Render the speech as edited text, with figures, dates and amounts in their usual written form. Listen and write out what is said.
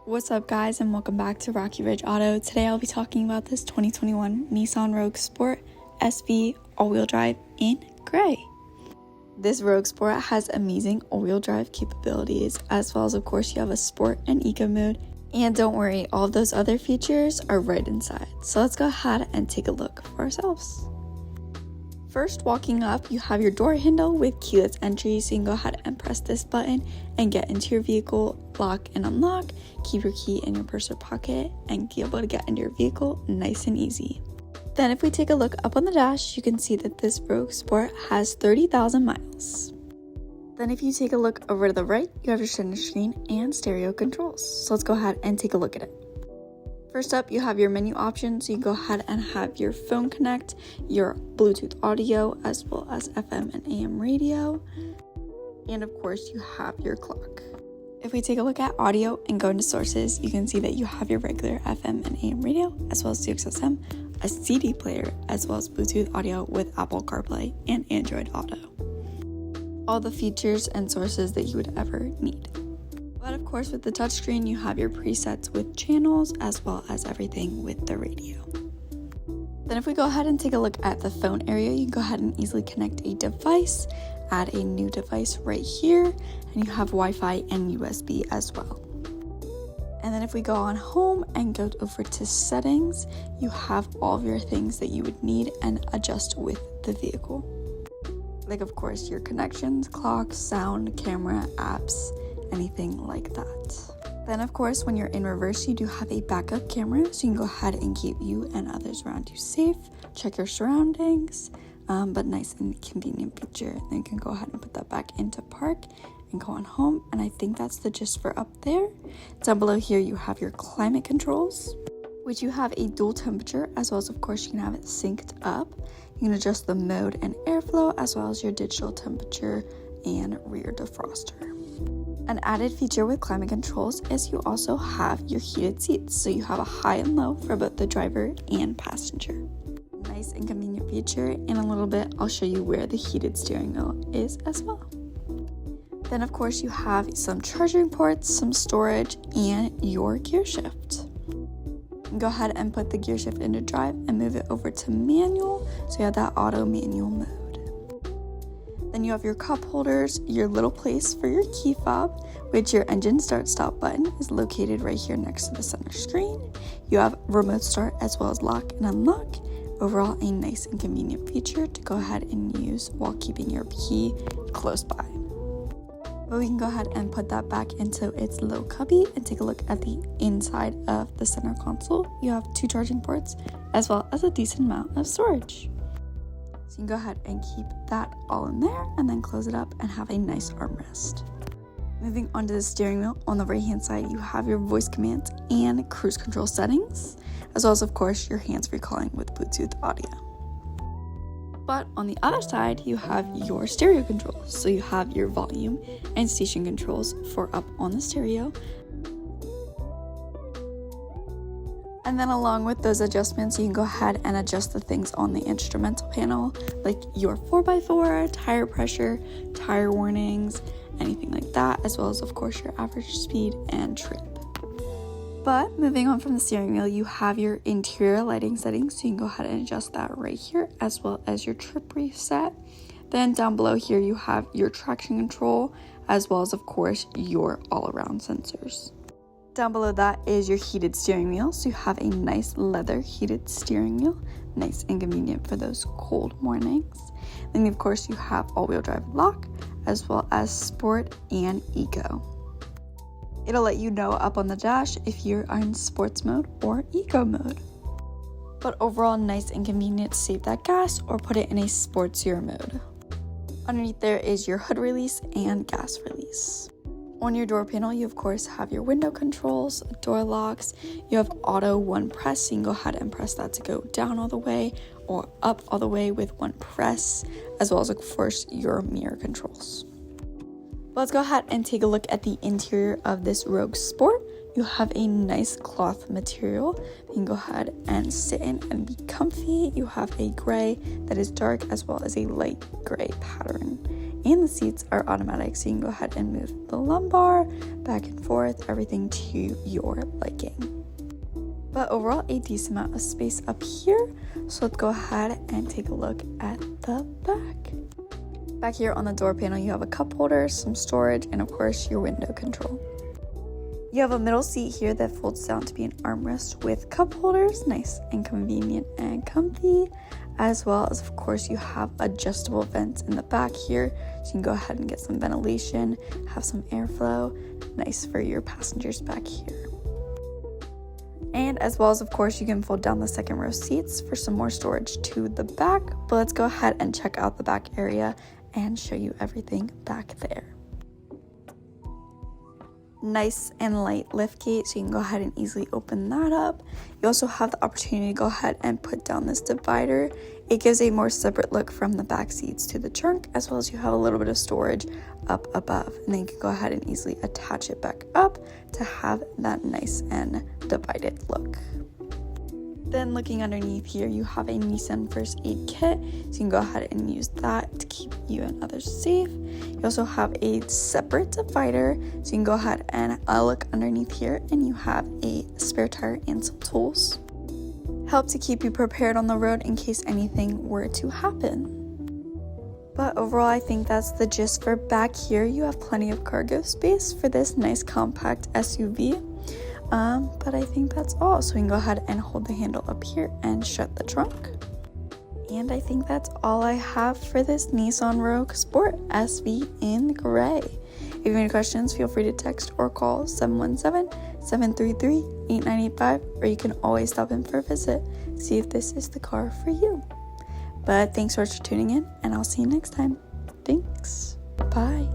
What's up guys, and welcome back to Rocky Ridge Auto. Today I'll be talking about this 2021 Nissan Rogue Sport SV all-wheel drive in gray. This Rogue Sport has amazing all-wheel drive capabilities, as well as of course you have a sport and eco mode. And don't worry, all of those other features are right inside. So let's go ahead and take a look for ourselves. First, walking up, you have your door handle with keyless entry, so you can go ahead and press this button and get into your vehicle, lock and unlock, keep your key in your purse or pocket, and be able to get into your vehicle nice and easy. Then if we take a look up on the dash, you can see that this Rogue Sport has 30,000 miles. Then if you take a look over to the right, you have your center screen and stereo controls. So let's go ahead and take a look at it. First up, you have your menu options, so you can go ahead and have your phone connect, your Bluetooth audio, as well as FM and AM radio, and of course you have your clock. If we take a look at audio and go into sources, you can see that you have your regular FM and AM radio, as well as XM, a CD player, as well as Bluetooth audio with Apple Carplay and Android Auto. All the features and sources that you would ever need. But of course with the touchscreen you have your presets with channels as well as everything with the radio. Then if we go ahead and take a look at the phone area, you can go ahead and easily connect a device, add a new device right here, and you have Wi-Fi and USB as well. And then if we go on home and go over to settings, you have all of your things that you would need and adjust with the vehicle. Like of course your connections, clock, sound, camera, apps, anything like that. Then of course when you're in reverse you do have a backup camera, so you can go ahead and keep you and others around you safe, check your surroundings, but nice and convenient feature. Then you can go ahead and put that back into park and go on home, and I think that's the gist for up there. Down below here you have your climate controls, which you have a dual temperature, as well as of course you can have it synced up. You can adjust the mode and airflow, as well as your digital temperature and rear defroster. An added feature with climate controls is you also have your heated seats, so you have a high and low for both the driver and passenger. Nice and convenient feature. In a little bit I'll show you where the heated steering wheel is as well. Then of course you have some charging ports, some storage, and your gear shift. Go ahead and put the gear shift into drive and move it over to manual, so you have that auto manual mode. Then you have your cup holders, your little place for your key fob, which your engine start stop button is located right here next to the center screen. You have remote start as well as lock and unlock. Overall, a nice and convenient feature to go ahead and use while keeping your key close by. But we can go ahead and put that back into its little cubby and take a look at the inside of the center console. You have 2 charging ports as well as a decent amount of storage. So you can go ahead and keep that all in there and then close it up and have a nice armrest. Moving on to the steering wheel, on the right hand side you have your voice commands and cruise control settings, as well as of course your hands-free calling with Bluetooth audio. But on the other side you have your stereo controls, so you have your volume and station controls for up on the stereo. And then along with those adjustments, you can go ahead and adjust the things on the instrumental panel, like your 4x4, tire pressure, tire warnings, anything like that, as well as of course your average speed and trip. But moving on from the steering wheel, you have your interior lighting settings, so you can go ahead and adjust that right here, as well as your trip reset. Then down below here you have your traction control, as well as of course your all-around sensors. Down below that is your heated steering wheel, so you have a nice leather heated steering wheel, nice and convenient for those cold mornings. Then of course you have all-wheel drive lock, as well as sport and eco. It'll let you know up on the dash if you're in sports mode or eco mode. But overall, nice and convenient to save that gas or put it in a sportsier mode. Underneath there is your hood release and gas release. On your door panel, you of course have your window controls, door locks, you have auto one press, so you can go ahead and press that to go down all the way or up all the way with one press, as well as of course your mirror controls. But let's go ahead and take a look at the interior of this Rogue Sport. You have a nice cloth material you can go ahead and sit in and be comfy. You have a gray that is dark as well as a light gray pattern. and the seats are automatic, so you can go ahead and move the lumbar back and forth, everything to your liking. But overall, a decent amount of space up here, so let's go ahead and take a look at the back. Back here on the door panel, you have a cup holder, some storage, and of course your window control. You have a middle seat here that folds down to be an armrest with cup holders, nice and convenient and comfy, as well as of course you have adjustable vents in the back here, so you can go ahead and get some ventilation, have some airflow, nice for your passengers back here. And as well as of course you can fold down the second row seats for some more storage to the back, but let's go ahead and check out the back area and show you everything back there. Nice and light lift gate, so you can go ahead and easily open that up. You also have the opportunity to go ahead and put down this divider. It gives a more separate look from the back seats to the trunk, as well as you have a little bit of storage up above, and then you can go ahead and easily attach it back up to have that nice and divided look. Then looking underneath here, you have a Nissan first aid kit, so you can go ahead and use that to keep you and others safe. You also have a separate divider, so you can go ahead and look underneath here, and you have a spare tire and some tools. Help to keep you prepared on the road in case anything were to happen. But overall, I think that's the gist for back here. You have plenty of cargo space for this nice compact SUV. But I think that's all. So we can go ahead and hold the handle up here and shut the trunk. And I think that's all I have for this Nissan Rogue Sport SV in gray. If you have any questions, feel free to text or call 717-733-8985, or you can always stop in for a visit, see if this is the car for you. But thanks so much for tuning in, and I'll see you next time. Thanks. Bye.